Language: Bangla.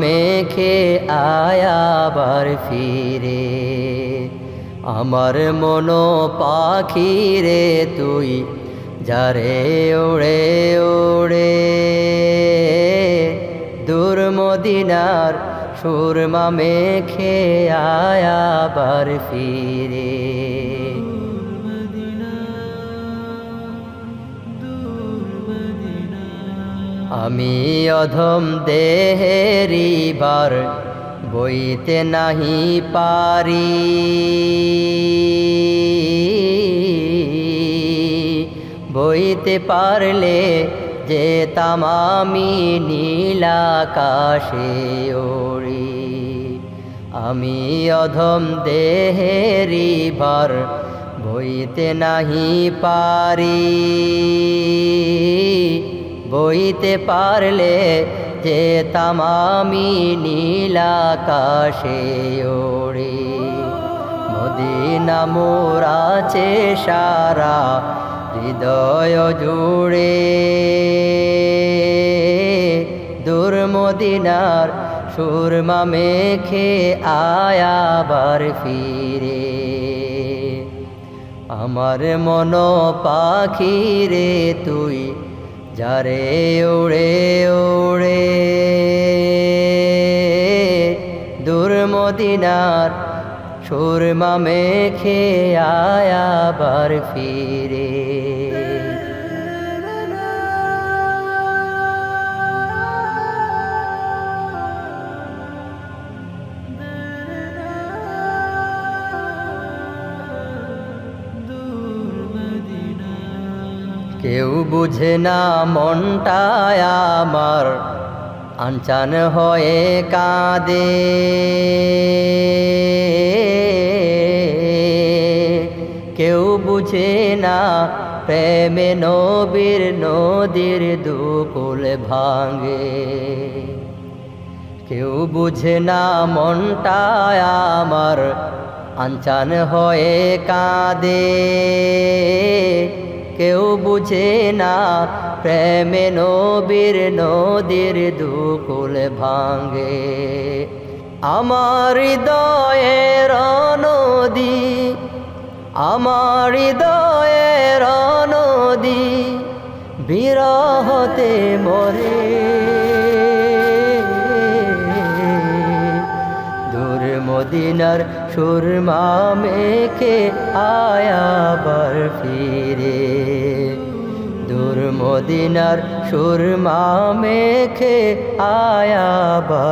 মেখে আয়াবার ফিরে। আমার মনো পাখি রে তুই যারে ওড়ে ওড়ে দূর মদিনার সুরমা মেখে আয়াবার ফিরে। আমি অধম দেহেরি বার বইতে নাহি পারি, বইতে পারলে যেতাম আমি নীলাকাশে ওড়ি। আমি অধম দেহেরি ভার বইতে নাহি পারি, বইতে পারলে যেতাম আমি নীলাকাশে ওড়ি। মদিনা মোর আছে সারা হৃদয় জুড়ে, দূর মদিনার সুরমা মেখে আয়াবার ফিরে। আমার মন পাখি রে তুই যারে ওড়ে ওড়ে দূর মদিনার সুরমা মেখে আয়াবার ফিরে। কেউ বুঝে না মনটায় আমার আনচান হয়ে কাঁদে, কেউ বুঝে না প্রেমে নবীর নদীর দুকুল ভাঙে। কেউ বুঝে না মনটায় আমার আনচান হয়ে কাঁদে, কেউ বুঝে না প্রেমে নবীর নদীর দুকুল ভাঙে। আমার হৃদয়ের নদী, আমার হৃদয়ের নদী বিরহতে মরে, দূর মদিনার সুরমা মেখে আয়াবার ফিরে। দূর মদিনার সুরমা মেখে আয়াবার